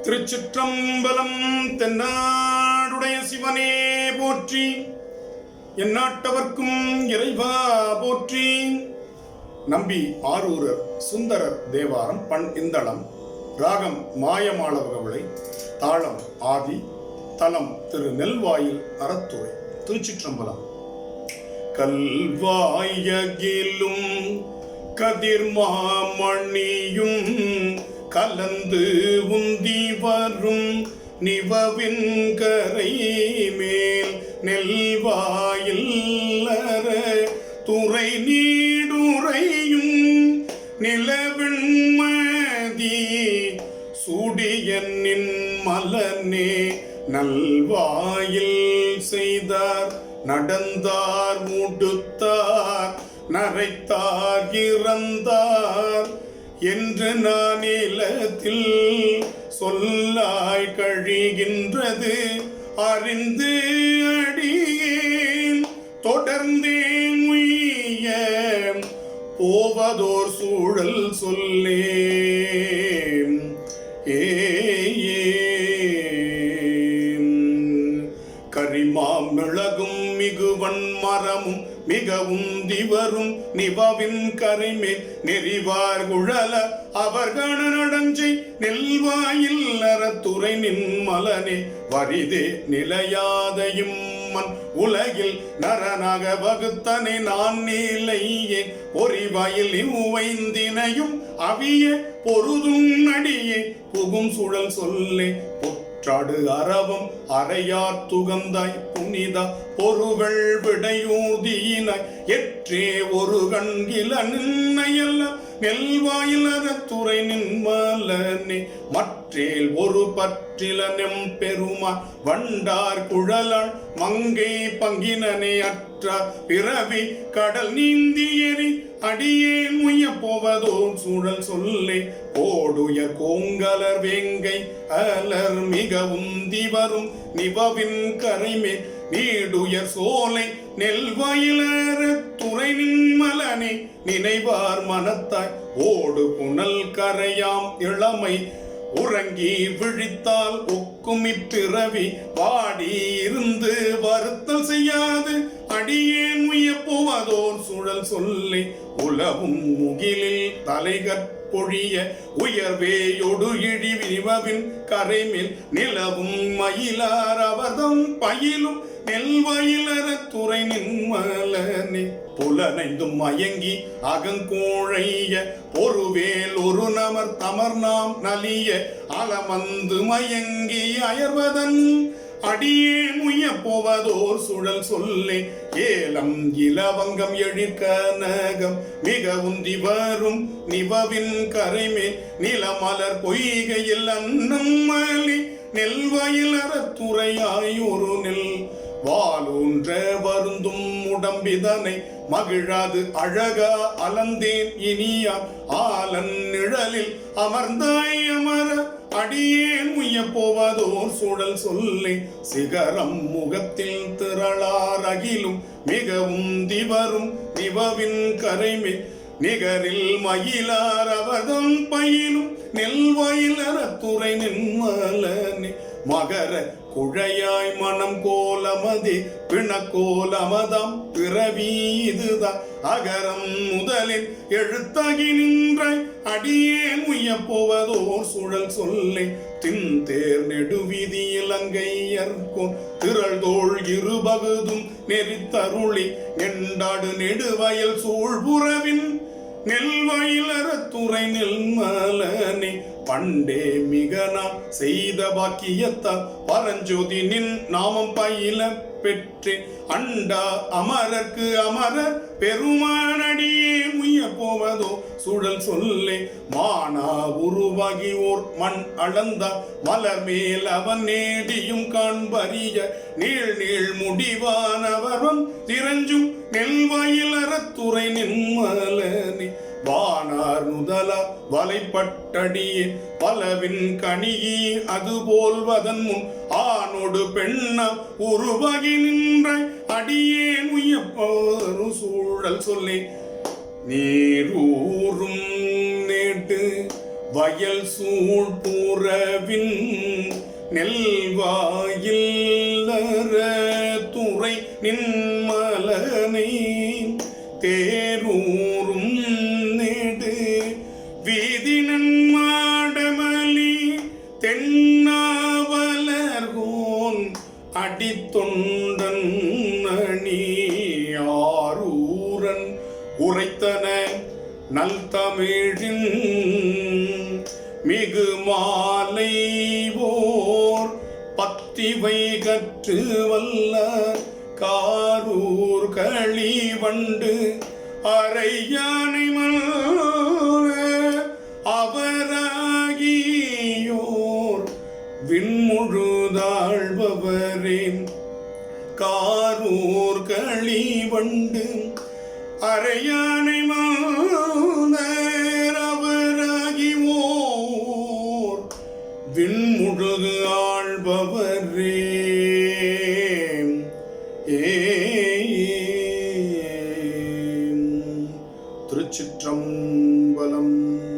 திருச்சிற்றம்பலம். தென்னாடுடைய சிவனே போற்றி, எந்நாட்டவர்க்கும் இறைவா போற்றி. நம்பி ஆரூரர் சுந்தரர் தேவாரம். பண் இந்தளம். ராகம் மாயமாளவகவிளை. தாளம் ஆதி. தலம் திரு நெல்வாயில் அறத்துறை. திருச்சிற்றம்பலம். கல்வாயகிலும் கதிர்மாமணியும் கலந்து உந்தி வரும் நிவவின் கரை மேல் நெல்வாயில் துறை நீடுரையும் நிலவெண்மதி சூடியனின் மலனே நல்வாயில் செய்தார் நடந்தார் முடுத்தார் நரைத்தார் இறந்தார் என்று நான் இல்லத்தில் சொல்லாய் கழிகின்றது அறிந்து அடியேன் தொடர்ந்தேன் உய்ய போவதோர் சூழல் சொல்லேன். கரிமாமிளகும் மிகுவன் மரமும் மிகவும் திவரும் நிவவின் கரைமேல் நெறிவார் குழல அவர்கண நடஞ்சை நெல்வாயில் அறத்துறை நின் மலனே வரிதே நிலையாதையும் மண் உலகில் நரனாக வகுத்தனை நான் நீலையே பொறிவாயில் இவ்வைந்தினையும் அவிய பொருதும் நடியே புகும் சுழல் சொல்லே. சாடு அரவம் அறையார் துகந்தாய் புனிதா பொருகள் விடையூதியினாய் எற்றே ஒரு கண்கில நின்னையல்ல நெல்வாயில் அறத்துறை நின்மலனே மற்றேல் ஒரு பற்றில நெம்பெருமா வண்டார் குழலாள் மங்கை பங்கினனே அற்ற பிறவி கடல் நீந்தி எறி அடியேன் முய போவதோ சூழல் சொல்லே. கோடுய கோங்கலர் வேங்கை அலர் மிகவும் திவரும் நிவவின் கரைமேல் நீடுயர் சோலை நெல்வாயிலற துறை நின்மலனே நினைவார் மனத்தாய் ஓடு புனல் கரையாம் இளமை உறங்கி விழித்தால் ஒக்குமி பிறவி வாடி இருந்து வருத்தல் செய்யாது அடியேன் உய போவதோர் சூழல் சொல்லி. உலவும் முகிலில் தலைகற்பொழிய உயர்வேயொடு இழி நிவவின் கரைமேல் நிலவும் மயிலார் அவர்தம் பயிலும் நெல்வாயிலற துறை நின்மலனே புலனைந்தும் மயங்கி அகங்கோழைய ஒருவேல் ஒரு நமர் தமர் நாம் நலிய அலமந்து மயங்கி அயர்வதன் அடியேன் உய போவதோர் சுழல் சொல்லே. ஏலம் இலவங்கம் எழிற்கனகம் மிகவும் திவரும் நிவவின் கரைமேல் நிலமலர் பொய்கையில் அன்னம் மலி நெல்வாயில் அறத்துறையாய் ஒரு நெல் வாலூன்ற வருந்தும் உடம்பிதனை மகிழாது அழகா அலந்தேன் இனியா ஆலன் நிழலில் அமர்ந்தாய் அமர அடியேன் உய போவதோர் சூழல் சொல்லே. சிகரம் முகத்தில் திரளார் அகிலும் மிகவும் திவரும் நிவவின் கரைமேல் நிகரில் மயிலார் அவர்தம் பயிலும் நெல்வாயில் அறத்துறை நின்மலனே மகர குழையாய் மனம் கோலமதே பிணக்கோலமதம் பிறவி இதுதான் அகரம் முதலில் எழுத்தாகி நின்றாய் அடியேன் உய போவதோர் சூழல் சொல்லை. தின்தேர் நெடுவிதி இலங்கையர்கோன் திரள்தோள் இருபகுதும் நெறித்தருளி நெண்டாடு நெடுவயல் சூழ்புறவின் நெல்வாயில் அறத்துறை நெல்மலனே பண்டே மிகனா செய்த பாக்கியத்தால் பரஞ்சோதி நின் நாமம் பயில பெற்றே அண்டா அமரர்க்கு அமர பெருமானடியே முய போவதோ சூழல் சொல்லே. மானா உருவாகி ஓர் மண் அளந்த மலர் மேல் அவன் நேடியும் காண்பறிய நீள் நீள் முடிவானவரும் திரஞ்சும் நெல்வாயில் அறத்துறை நின்மலனே வானார் முதலா வலைப்பட்டடியே பலவின் கணியி அதுபோல்வதன் முன் ஆணோடு பெண்ணா உருவாகி நின்ற அடியேன் உயப்போரு சூழல் சொல்லி. நீரூரும் நேட்டு வயல் சூழ் புறவின் நெல்வாயில் துறை நின்மலனை தேரூரும் நெடு வீதினன் மாடமலி தென்னாவலர்கோன் அடித்தொண்டன் அணி ஆரூரன் உரைத்தன நல் தமிழின் மிகு மாலை ஓர் பத்திவை கற்று வல்ல காரூர் களிவண்டு அரையானை அவராகியோர் விண்முழுதாழ்பவரேன் காரூர் களிவண்டு அரையானை அவராகியோர் விண்முழுது ஆழ்பவரே. திருச்சிற்றம்பலம்.